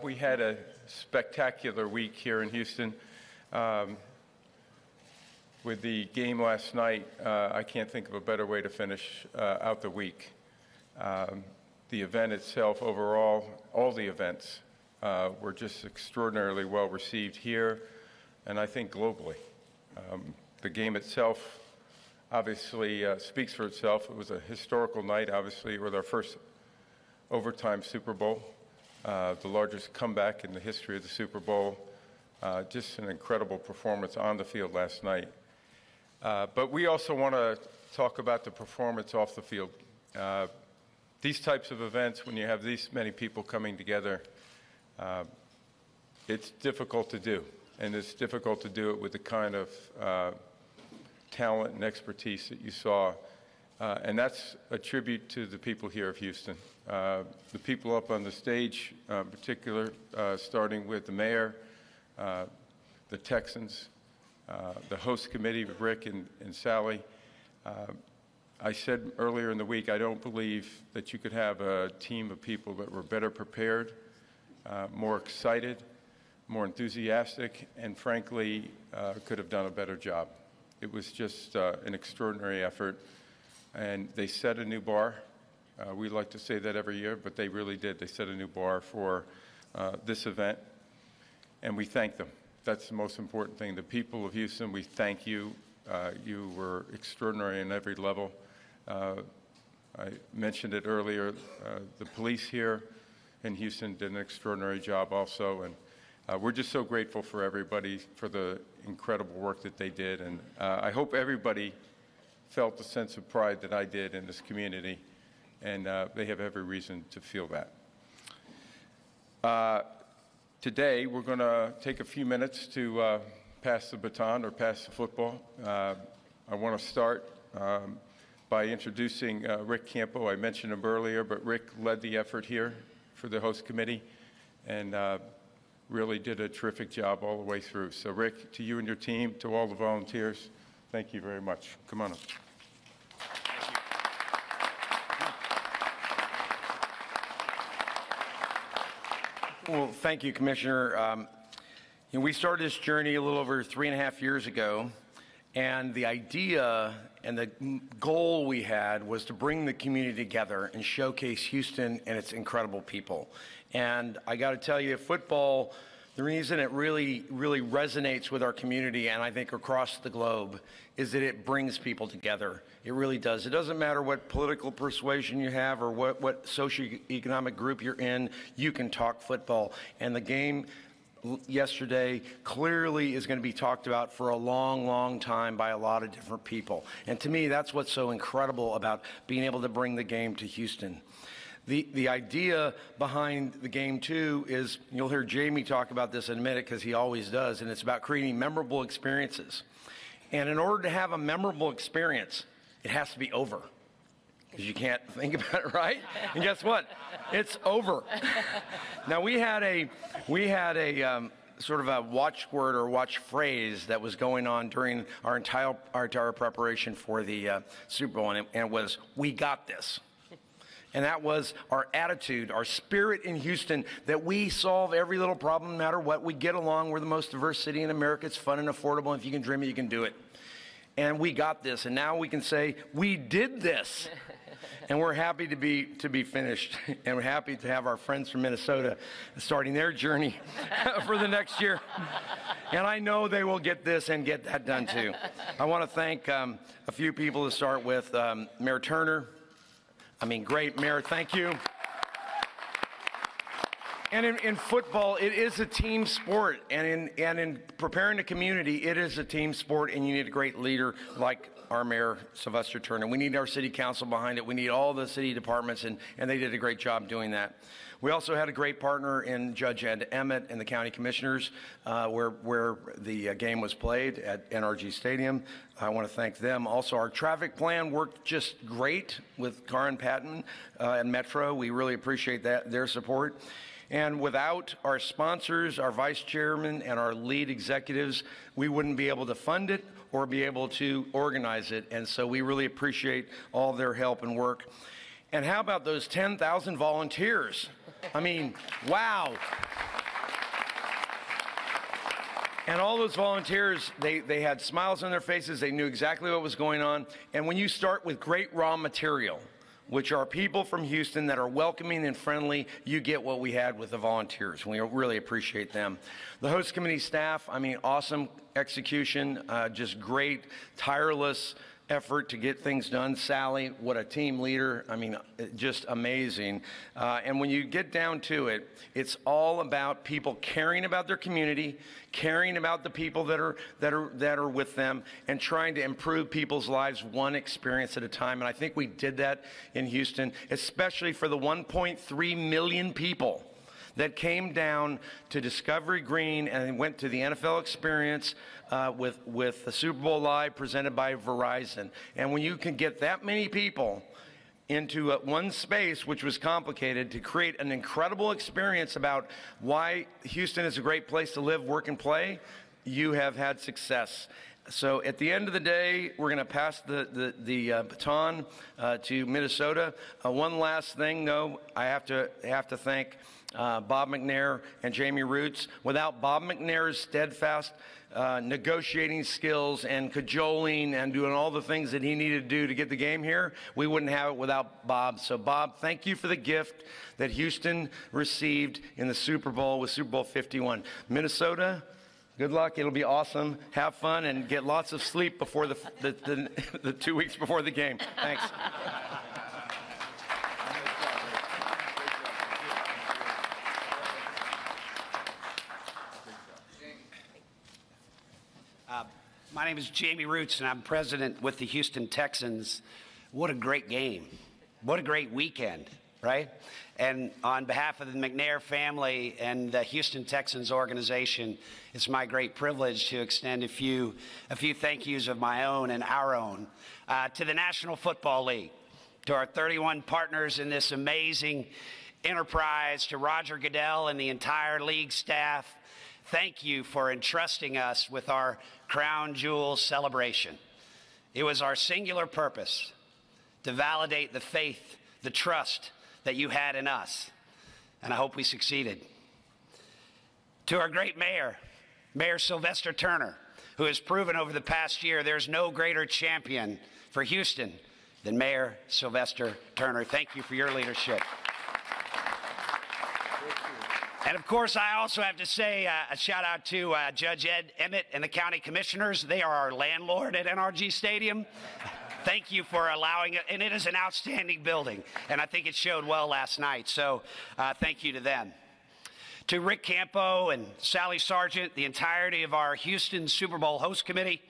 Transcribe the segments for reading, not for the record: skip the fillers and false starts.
We had a spectacular week here in Houston. With the game last night, I can't think of a better way to finish out the week. The event itself, overall, all the events were just extraordinarily well received here, and I think globally. The game itself obviously speaks for itself. It was a historical night, obviously, with our first overtime Super Bowl, the largest comeback in the history of the Super Bowl. Just an incredible performance on the field last night. But we also want to talk about the performance off the field. These types of events, when you have these many people coming together, it's difficult to do. And it's difficult to do it with the kind of talent and expertise that you saw. And that's a tribute to the people here of Houston. The people up on the stage, in particular, starting with the mayor, the Texans, the host committee, Rick and Sally. I said earlier in the week, I don't believe that you could have a team of people that were better prepared, more excited, more enthusiastic, and frankly, could have done a better job. It was just an extraordinary effort, and they set a new bar. We like to say that every year, but they really did. They set a new bar for this event, and we thank them. That's the most important thing. The people of Houston, we thank you. You were extraordinary in every level. I mentioned it earlier. The police here in Houston did an extraordinary job also, and we're just so grateful for everybody for the incredible work that they did. And I hope everybody felt the sense of pride that I did in this community, and they have every reason to feel that. Today, we're going to take a few minutes to pass the baton or pass the football. I want to start by introducing Rick Campo. I mentioned him earlier, but Rick led the effort here for the host committee and really did a terrific job all the way through. So Rick, to you and your team, to all the volunteers, thank you very much. Come on up. Well, thank you, Commissioner. We started this journey a little over 3.5 years ago, and the idea and the goal we had was to bring the community together and showcase Houston and its incredible people. And I got to tell you, football, the reason it really resonates with our community, and I think across the globe, is that it brings people together. It really does. It doesn't matter what political persuasion you have or what socioeconomic group you're in, you can talk football. And the game yesterday clearly is going to be talked about for a long time by a lot of different people. And to me, that's what's so incredible about being able to bring the game to Houston. The idea behind the game, too, is you'll hear Jamie talk about this in a minute because he always does, and it's about creating memorable experiences. And in order to have a memorable experience, it has to be over because you can't think about it, right? And guess what? It's over. Now, we had a sort of a watchword or watch phrase that was going on during our entire preparation for the Super Bowl, and it was, "We got this." And that was our attitude, our spirit in Houston, that we solve every little problem no matter what. We get along. We're the most diverse city in America. It's fun and affordable. If you can dream it, you can do it. And we got this. And now we can say, we did this. And we're happy to be finished. And we're happy to have our friends from Minnesota starting their journey for the next year. And I know they will get this and get that done, too. I want to thank a few people to start with. Mayor Turner. Great, Mayor, thank you. And in football, it is a team sport. And in preparing the community, it is a team sport, and you need a great leader like our Mayor, Sylvester Turner. We need our city council behind it. We need all the city departments, and they did a great job doing that. We also had a great partner in Judge Ed Emmett and the county commissioners where the game was played at NRG Stadium. I want to thank them. Also, our traffic plan worked just great with Karen Patton and Metro. We really appreciate their support. And without our sponsors, our vice chairman, and our lead executives, we wouldn't be able to fund it or be able to organize it. And so we really appreciate all their help and work. And how about those 10,000 volunteers? I mean, wow. And all those volunteers, they had smiles on their faces. They knew exactly what was going on. And when you start with great raw material, which are people from Houston that are welcoming and friendly, you get what we had with the volunteers. We really appreciate them. The host committee staff, I mean, awesome execution, just great, tireless effort to get things done. Sally, what a team leader. I mean, just amazing. And when you get down to it, it's all about people caring about their community, caring about the people that are with them, and trying to improve people's lives one experience at a time. And I think we did that in Houston, especially for the 1.3 million people that came down to Discovery Green and went to the NFL experience with the Super Bowl Live presented by Verizon. And when you can get that many people into one space, which was complicated, to create an incredible experience about why Houston is a great place to live, work, and play, you have had success. So at the end of the day, we're going to pass the baton to Minnesota. One last thing, though, I have to thank Bob McNair and Jamie Roots. Without Bob McNair's steadfast negotiating skills and cajoling and doing all the things that he needed to do to get the game here, we wouldn't have it without Bob. So Bob, thank you for the gift that Houston received in the Super Bowl with Super Bowl 51. Minnesota, good luck. It'll be awesome. Have fun and get lots of sleep before the 2 weeks before the game. Thanks. My name is Jamie Roots, and I'm president with the Houston Texans. What a great game. What a great weekend, right? And on behalf of the McNair family and the Houston Texans organization, it's my great privilege to extend a few thank yous of my own and our own to the National Football League, to our 31 partners in this amazing enterprise, to Roger Goodell and the entire league staff. Thank you for entrusting us with our crown jewel celebration. It was our singular purpose to validate the faith, the trust that you had in us, and I hope we succeeded. To our great mayor, Mayor Sylvester Turner, who has proven over the past year there's no greater champion for Houston than Mayor Sylvester Turner. Thank you for your leadership. And of course, I also have to say a shout out to Judge Ed Emmett and the county commissioners. They are our landlord at NRG Stadium. Thank you for allowing it. And it is an outstanding building. And I think it showed well last night. So thank you to them. To Rick Campo and Sally Sargent, the entirety of our Houston Super Bowl host committee,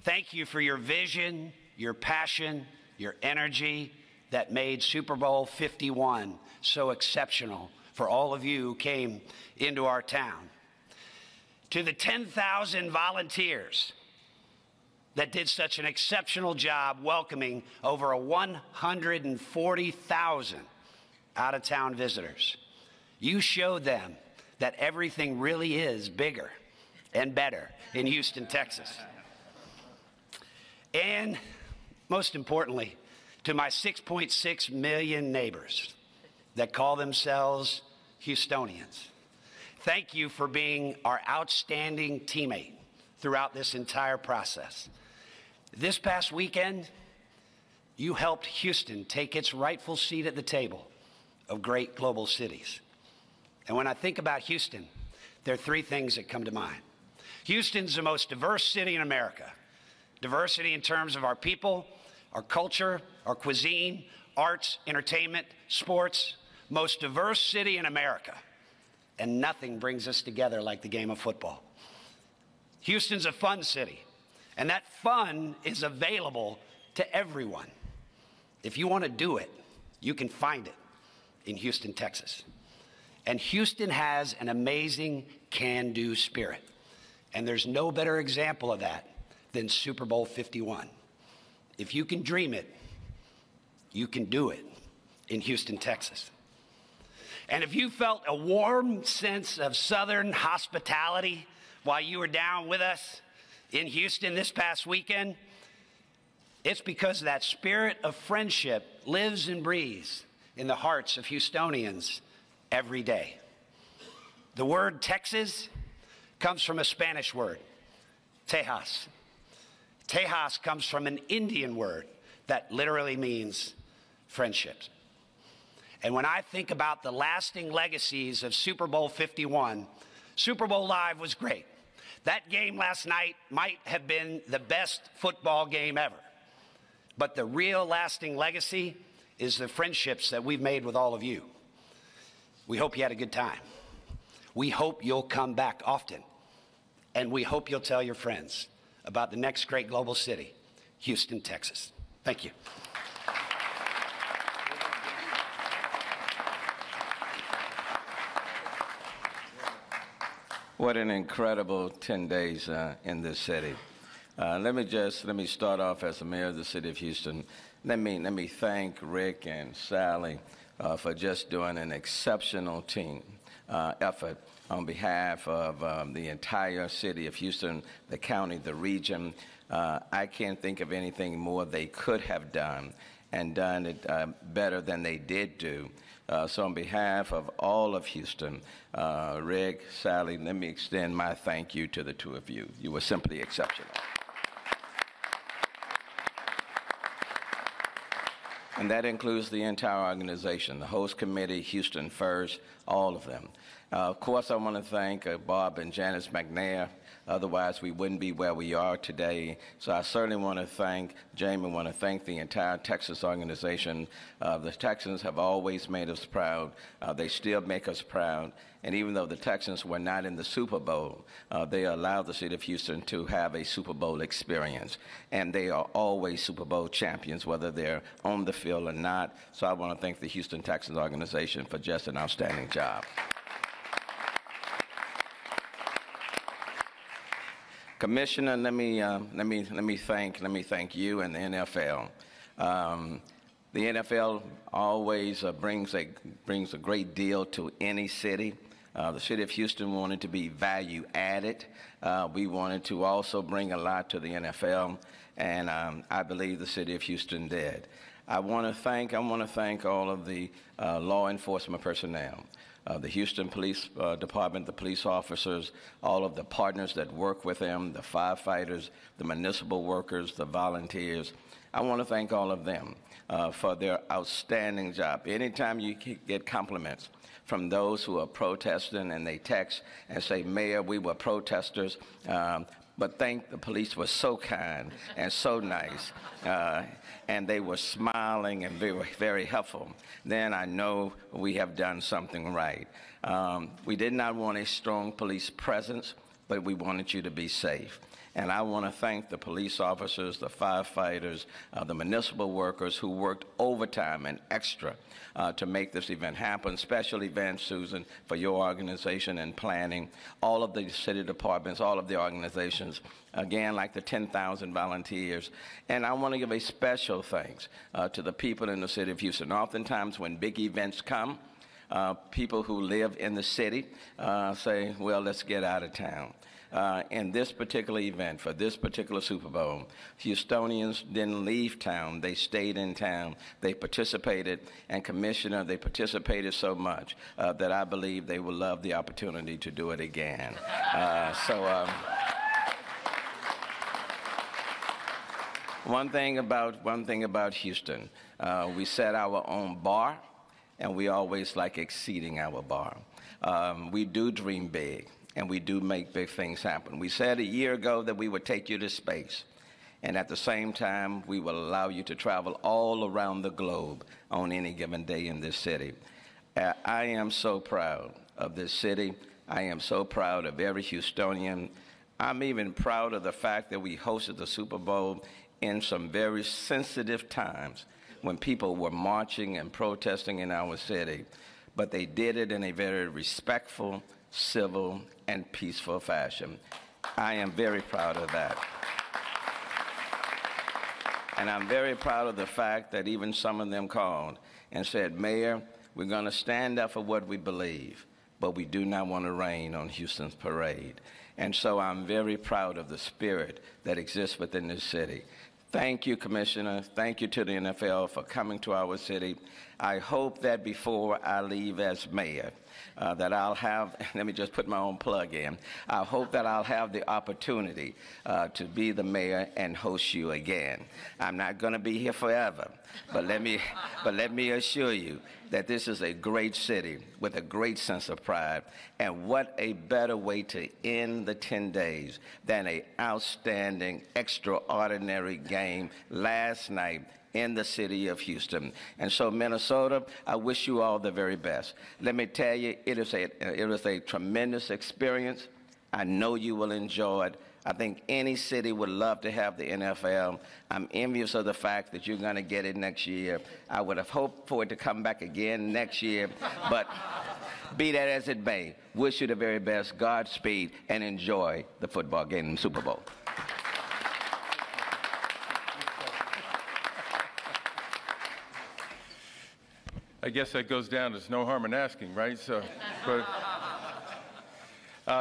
thank you for your vision, your passion, your energy that made Super Bowl 51 so exceptional for all of you who came into our town. To the 10,000 volunteers that did such an exceptional job welcoming over 140,000 out-of-town visitors. You showed them that everything really is bigger and better in Houston, Texas. And most importantly, to my 6.6 million neighbors that call themselves Houstonians, thank you for being our outstanding teammate throughout this entire process. This past weekend, you helped Houston take its rightful seat at the table of great global cities. And when I think about Houston, there are three things that come to mind. Houston's the most diverse city in America. Diversity in terms of our people, our culture, our cuisine, arts, entertainment, sports. Most diverse city in America. And nothing brings us together like the game of football. Houston's a fun city. And that fun is available to everyone. If you want to do it, you can find it in Houston, Texas. And Houston has an amazing can-do spirit. And there's no better example of that than Super Bowl 51. If you can dream it, you can do it in Houston, Texas. And if you felt a warm sense of Southern hospitality while you were down with us in Houston this past weekend, It's because that spirit of friendship lives and breathes in the hearts of Houstonians every day. The word Texas comes from a Spanish word, Tejas. Tejas comes from an Indian word that literally means friendships. And when I think about the lasting legacies of Super Bowl 51, Super Bowl Live was great. That game last night might have been the best football game ever. But the real lasting legacy is the friendships that we've made with all of you. We hope you had a good time. We hope you'll come back often. And we hope you'll tell your friends about the next great global city, Houston, Texas. Thank you. What an incredible 10 days in this city. Let me start off as the mayor of the city of Houston. Let me thank Rick and Sally for just doing an exceptional team effort on behalf of the entire city of Houston, the county, the region. I can't think of anything more they could have done and done it better than they did do. So on behalf of all of Houston, Rick, Sally, let me extend my thank you to the two of you. You were simply exceptional. And that includes the entire organization, the host committee, Houston First, all of them. Of course, I want to thank Bob and Janice McNair. Otherwise, we wouldn't be where we are today. So I certainly want to thank Jamie, want to thank the entire Texas organization. The Texans have always made us proud. They still make us proud. And even though the Texans were not in the Super Bowl, they allowed the city of Houston to have a Super Bowl experience. And they are always Super Bowl champions, whether they're on the field or not. So I want to thank the Houston Texans organization for just an outstanding job. Commissioner, let me thank you and the NFL. The NFL always brings a great deal to any city. The city of Houston wanted to be value added. We wanted to also bring a lot to the NFL, and I believe the city of Houston did. I want to thank all of the law enforcement personnel. The Houston Police Department, the police officers, all of the partners that work with them, the firefighters, the municipal workers, the volunteers. I want to thank all of them for their outstanding job. Anytime you get compliments from those who are protesting and they text and say, Mayor, we were protesters, but the police were so kind and so nice, and they were smiling and very, very helpful, then I know we have done something right. We did not want a strong police presence, but we wanted you to be safe. And I want to thank the police officers, the firefighters, the municipal workers who worked overtime and extra to make this event happen. Special events, Susan, for your organization and planning, all of the city departments, all of the organizations, again, like the 10,000 volunteers. And I want to give a special thanks to the people in the city of Houston. Oftentimes when big events come, people who live in the city say, well, let's get out of town. In this particular event, for this particular Super Bowl, Houstonians didn't leave town. They stayed in town. They participated, and Commissioner, they participated so much that I believe they will love the opportunity to do it again. One thing about Houston, we set our own bar, and we always like exceeding our bar. We do dream big. And we do make big things happen. We said a year ago that we would take you to space, and at the same time, we will allow you to travel all around the globe on any given day in this city. I am so proud of this city. I am so proud of every Houstonian. I'm even proud of the fact that we hosted the Super Bowl in some very sensitive times when people were marching and protesting in our city, but they did it in a very respectful, civil, and peaceful fashion. I am very proud of that. And I'm very proud of the fact that even some of them called and said, Mayor, we're going to stand up for what we believe, but we do not want to rain on Houston's parade. And so I'm very proud of the spirit that exists within this city. Thank you, Commissioner. Thank you to the NFL for coming to our city. I hope that before I leave as mayor, that I'll have, let me just put my own plug in, I hope that I'll have the opportunity to be the mayor and host you again. I'm not going to be here forever, but let me assure you that this is a great city with a great sense of pride, and what a better way to end the 10 days than an outstanding, extraordinary game last night in the city of Houston. And so, Minnesota, I wish you all the very best. Let me tell you, it was a tremendous experience. I know you will enjoy it. I think any city would love to have the NFL. I'm envious of the fact that you're going to get it next year. I would have hoped for it to come back again next year, but be that as it may, wish you the very best, Godspeed, and enjoy the football game in the Super Bowl. I guess that goes down as no harm in asking, right? So, but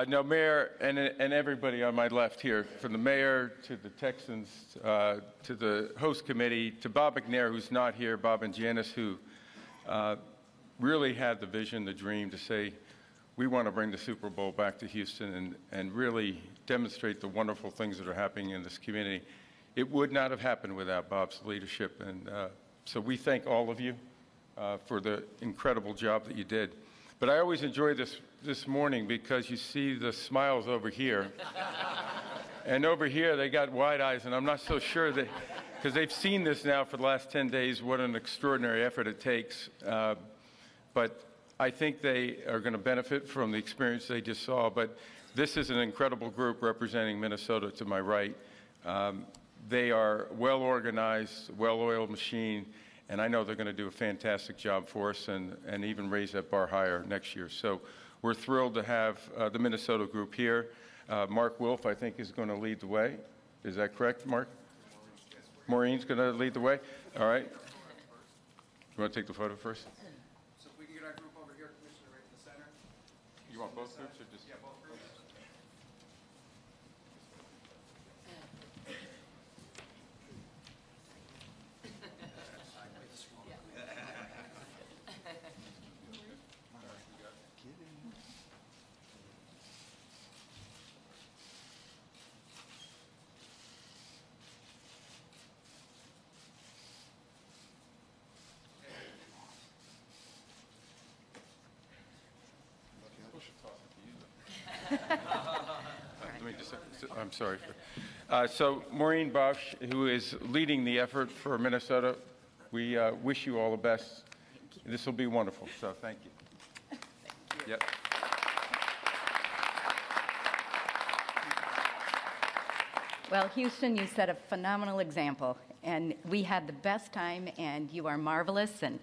no, Mayor, and everybody on my left here, from the mayor to the Texans, to the host committee, to Bob McNair, who's not here, Bob and Janice, who really had the vision, the dream to say, we want to bring the Super Bowl back to Houston and really demonstrate the wonderful things that are happening in this community. It would not have happened without Bob's leadership, and so we thank all of you for the incredible job that you did. But I always enjoy this morning because you see the smiles over here. And over here, they got wide eyes, and I'm not so sure that, because they've seen this now for the last 10 days, what an extraordinary effort it takes. But I think they are going to benefit from the experience they just saw. But this is an incredible group representing Minnesota to my right. They are well-organized, well-oiled machine. And I know they're going to do a fantastic job for us and even raise that bar higher next year. So we're thrilled to have the Minnesota group here. Mark Wolf, I think, is going to lead the way. Is that correct, Mark? Maureen's going to lead the way? All right. You want to take the photo first? So if we can get our group over here, Commissioner, right in the center. You want both groups or just? Yeah, both groups. I'm sorry. So Maureen Bosch, who is leading the effort for Minnesota, we wish you all the best. This will be wonderful, so thank you. Thank you. Yep. Well, Houston, you set a phenomenal example, and we had the best time, and you are marvelous. And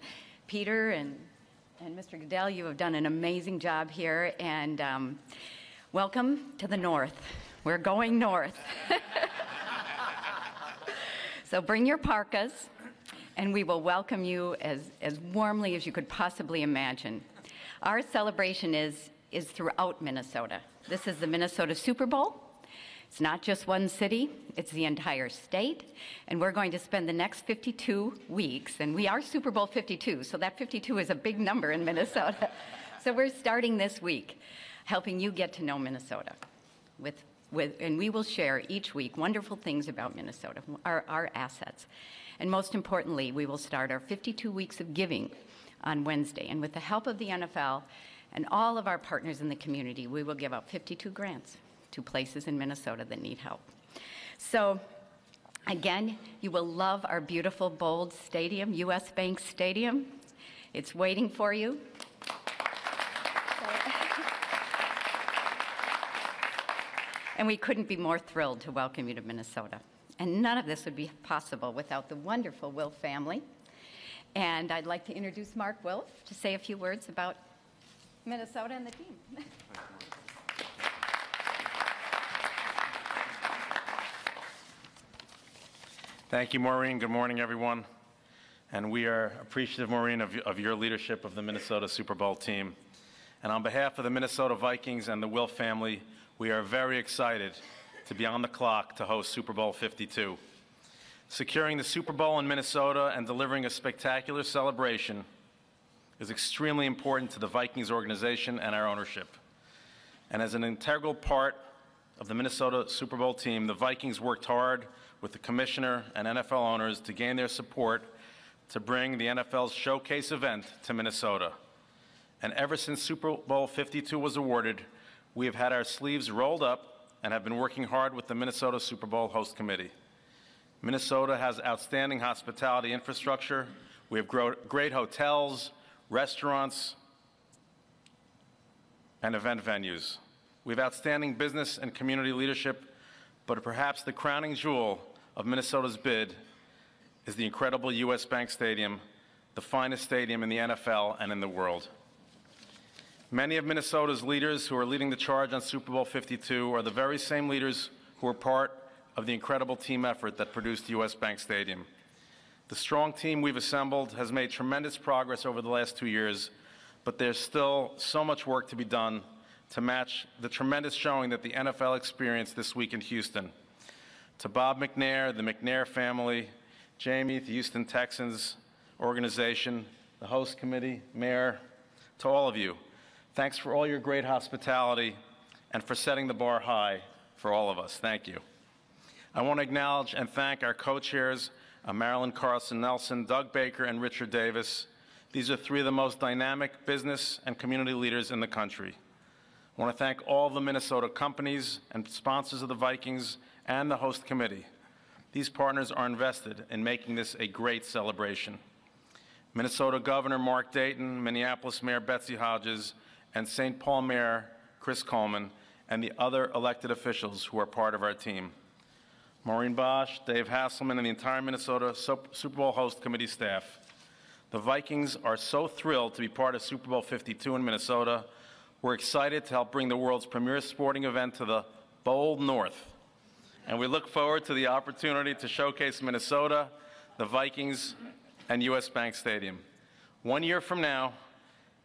Peter and Mr. Goodell, you have done an amazing job here, and welcome to the north. We're going north. So bring your parkas, and we will welcome you as warmly as you could possibly imagine. Our celebration is throughout Minnesota. This is the Minnesota Super Bowl. It's not just one city, it's the entire state, and we're going to spend the next 52 weeks, and we are Super Bowl 52, so that 52 is a big number in Minnesota. So we're starting this week helping you get to know Minnesota and we will share each week wonderful things about Minnesota, our assets. And most importantly, we will start our 52 weeks of giving on Wednesday, and with the help of the NFL and all of our partners in the community, we will give out 52 grants to places in Minnesota that need help. So again, you will love our beautiful, bold stadium, US Bank Stadium. It's waiting for you. And we couldn't be more thrilled to welcome you to Minnesota. And none of this would be possible without the wonderful Wilf family. And I'd like to introduce Mark Wilf to say a few words about Minnesota and the team. Thank you, Maureen. Good morning, everyone. And we are appreciative, Maureen, of your leadership of the Minnesota Super Bowl team. And on behalf of the Minnesota Vikings and the Wilf family, we are very excited to be on the clock to host Super Bowl 52. Securing the Super Bowl in Minnesota and delivering a spectacular celebration is extremely important to the Vikings organization and our ownership. And as an integral part of the Minnesota Super Bowl team, the Vikings worked hard with the commissioner and NFL owners to gain their support to bring the NFL's showcase event to Minnesota. And ever since Super Bowl 52 was awarded, we have had our sleeves rolled up and have been working hard with the Minnesota Super Bowl host committee. Minnesota has outstanding hospitality infrastructure. We have great hotels, restaurants, and event venues. We have outstanding business and community leadership, but perhaps the crowning jewel of Minnesota's bid is the incredible U.S. Bank Stadium, the finest stadium in the NFL and in the world. Many of Minnesota's leaders who are leading the charge on Super Bowl 52 are the very same leaders who are part of the incredible team effort that produced U.S. Bank Stadium. The strong team we've assembled has made tremendous progress over the last 2 years, but there's still so much work to be done to match the tremendous showing that the NFL experienced this week in Houston. To Bob McNair, the McNair family, Jamie, the Houston Texans organization, the host committee, mayor, to all of you, thanks for all your great hospitality and for setting the bar high for all of us. Thank you. I want to acknowledge and thank our co-chairs, Marilyn Carlson Nelson, Doug Baker, and Richard Davis. These are three of the most dynamic business and community leaders in the country. I want to thank all the Minnesota companies and sponsors of the Vikings and the host committee. These partners are invested in making this a great celebration. Minnesota Governor Mark Dayton, Minneapolis Mayor Betsy Hodges, and St. Paul Mayor Chris Coleman, and the other elected officials who are part of our team. Maureen Bosch, Dave Hasselman, and the entire Minnesota Super Bowl host committee staff. The Vikings are so thrilled to be part of Super Bowl 52 in Minnesota. We're excited to help bring the world's premier sporting event to the bold north. And we look forward to the opportunity to showcase Minnesota, the Vikings, and U.S. Bank Stadium. 1 year from now,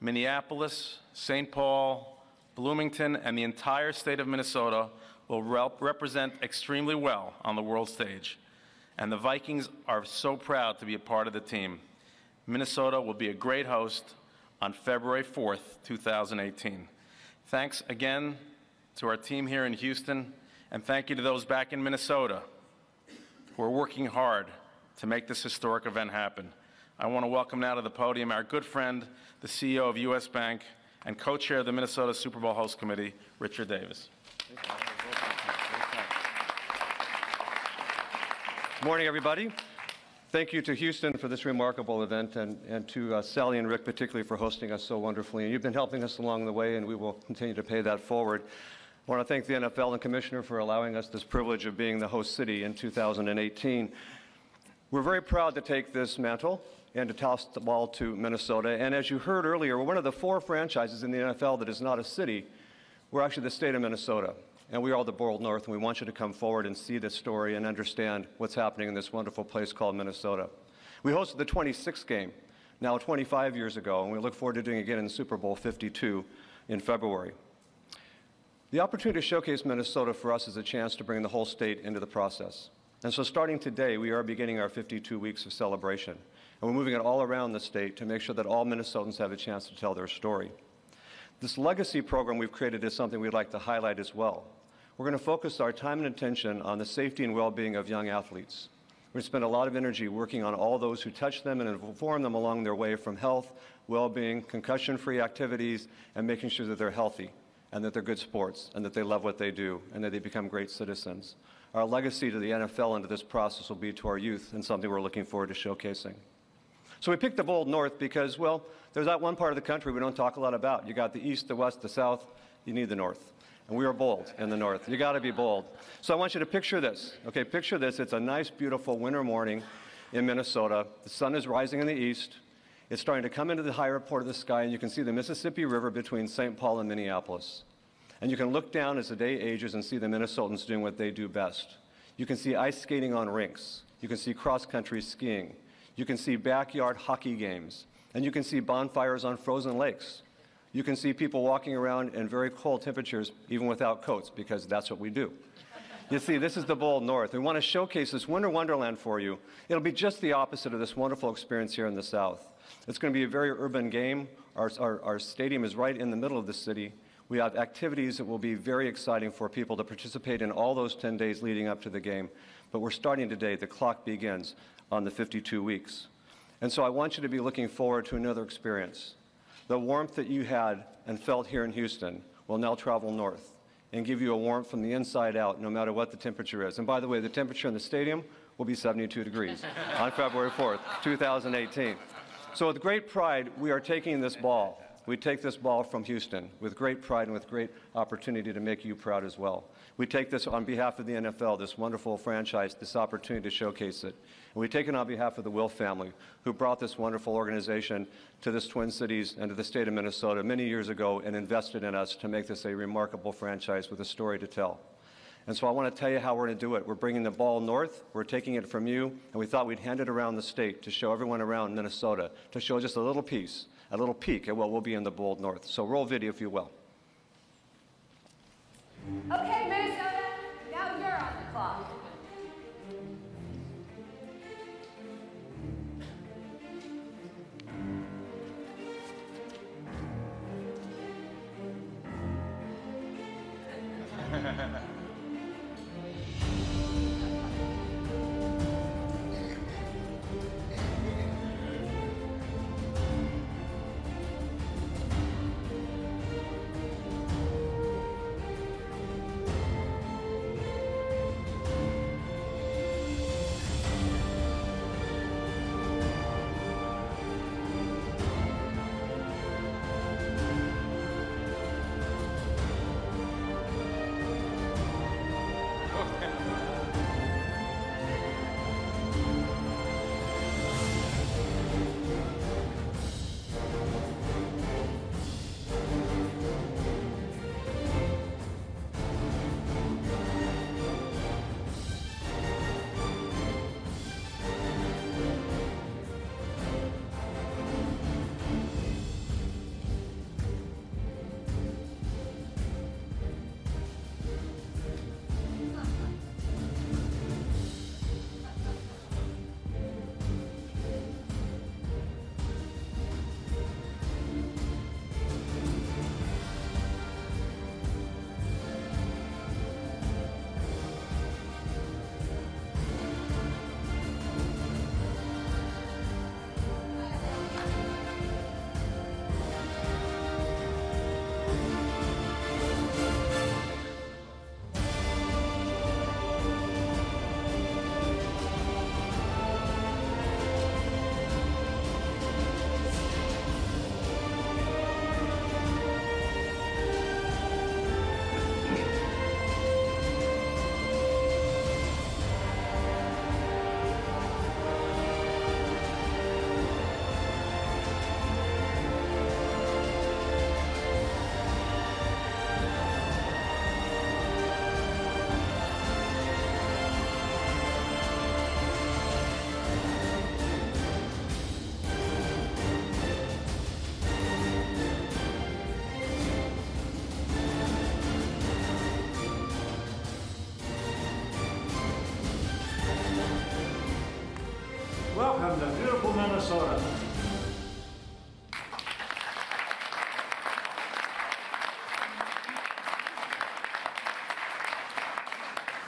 Minneapolis, St. Paul, Bloomington, and the entire state of Minnesota will represent extremely well on the world stage. And the Vikings are so proud to be a part of the team. Minnesota will be a great host on February 4th, 2018. Thanks again to our team here in Houston, and thank you to those back in Minnesota who are working hard to make this historic event happen. I want to welcome now to the podium our good friend, the CEO of U.S. Bank and co-chair of the Minnesota Super Bowl Host Committee, Richard Davis. Good morning, everybody. Thank you to Houston for this remarkable event, and to Sally and Rick particularly for hosting us so wonderfully. And you've been helping us along the way, and we will continue to pay that forward. I want to thank the NFL and Commissioner for allowing us this privilege of being the host city in 2018. We're very proud to take this mantle and to toss the ball to Minnesota. And as you heard earlier, we're one of the 4 franchises in the NFL that is not a city. We're actually the state of Minnesota. And we are the bold north, and we want you to come forward and see this story and understand what's happening in this wonderful place called Minnesota. We hosted the 26th game, now 25 years ago, and we look forward to doing it again in Super Bowl 52 in February. The opportunity to showcase Minnesota for us is a chance to bring the whole state into the process. And so starting today, we are beginning our 52 weeks of celebration. And we're moving it all around the state to make sure that all Minnesotans have a chance to tell their story. This legacy program we've created is something we'd like to highlight as well. We're going to focus our time and attention on the safety and well-being of young athletes. We're going to spend a lot of energy working on all those who touch them and inform them along their way from health, well-being, concussion-free activities, and making sure that they're healthy and that they're good sports and that they love what they do and that they become great citizens. Our legacy to the NFL and to this process will be to our youth, and something we're looking forward to showcasing. So we picked the bold north because, well, there's that one part of the country we don't talk a lot about. You got the east, the west, the south. You need the north. And we are bold in the north. You got to be bold. So I want you to picture this. Okay, picture this. It's a nice, beautiful winter morning in Minnesota. The sun is rising in the east. It's starting to come into the higher part of the sky, and you can see the Mississippi River between St. Paul and Minneapolis. And you can look down as the day ages and see the Minnesotans doing what they do best. You can see ice skating on rinks. You can see cross-country skiing. You can see backyard hockey games. And you can see bonfires on frozen lakes. You can see people walking around in very cold temperatures, even without coats, because that's what we do. You see, this is the bold North. We want to showcase this winter wonderland for you. It'll be just the opposite of this wonderful experience here in the South. It's going to be a very urban game. Our stadium is right in the middle of the city. We have activities that will be very exciting for people to participate in all those 10 days leading up to the game. But we're starting today. The clock begins on the 52 weeks. And so I want you to be looking forward to another experience. The warmth that you had and felt here in Houston will now travel north and give you a warmth from the inside out, no matter what the temperature is. And by the way, the temperature in the stadium will be 72 degrees on February 4th, 2018. So with great pride, we are taking this ball. We take this ball from Houston with great pride and with great opportunity to make you proud as well. We take this on behalf of the NFL, this wonderful franchise, this opportunity to showcase it. And we take it on behalf of the Will family, who brought this wonderful organization to this Twin Cities and to the state of Minnesota many years ago and invested in us to make this a remarkable franchise with a story to tell. And so I want to tell you how we're going to do it. We're bringing the ball north. We're taking it from you, and we thought we'd hand it around the state to show everyone around Minnesota, to show just a little piece, a little peek at what will be in the bold north. So roll video, if you will. Okay, Minnesota, now you're on the clock. Welcome to beautiful Minnesota.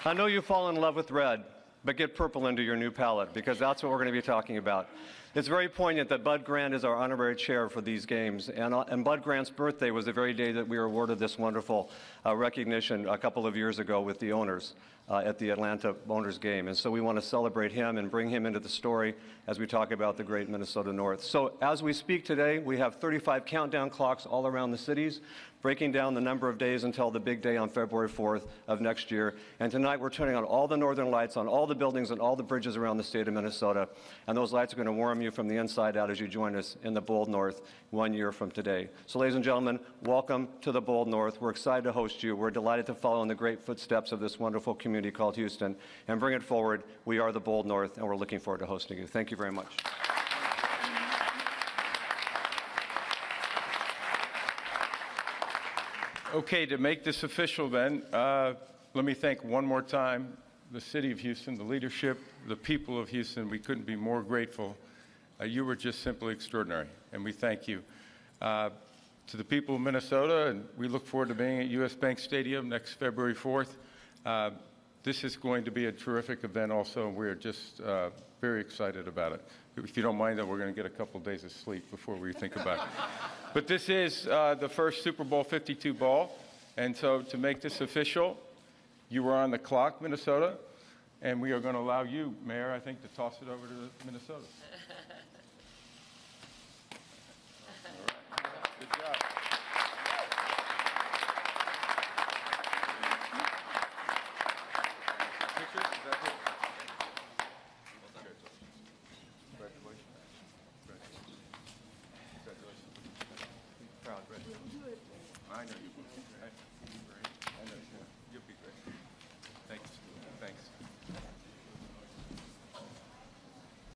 I know you fall in love with red, but get purple into your new palette, because that's what we're going to be talking about. It's very poignant that Bud Grant is our honorary chair for these games, and Bud Grant's birthday was the very day that we were awarded this wonderful recognition a couple of years ago with the owners at the Atlanta Owners game. And so we want to celebrate him and bring him into the story as we talk about the great Minnesota North. So as we speak today, we have 35 countdown clocks all around the cities, breaking down the number of days until the big day on February 4th of next year. And tonight we're turning on all the northern lights on all the buildings and all the bridges around the state of Minnesota. And those lights are going to warm you from the inside out as you join us in the bold North 1 year from today. So ladies and gentlemen, welcome to the bold North. We're excited to host you. We're delighted to follow in the great footsteps of this wonderful community called Houston and bring it forward. We are the bold North, and we're looking forward to hosting you. Thank you very much. Okay, to make this official then, Let me thank one more time the city of Houston, the leadership, the people of Houston. We couldn't be more grateful. You were just simply extraordinary, and we thank you. To the people of Minnesota, and we look forward to being at US Bank Stadium next February 4th. This is going to be a terrific event also, and we're just very excited about it. If you don't mind, though, we're going to get a couple days of sleep before we think about it. But this is the first Super Bowl 52 ball, and so to make this official, you were on the clock, Minnesota, and we are going to allow you, Mayor, I think, to toss it over to Minnesota. Good job. Pictures? Is that it? Congratulations. Congratulations. Proud, right? I know you will. I know you will. You'll be great.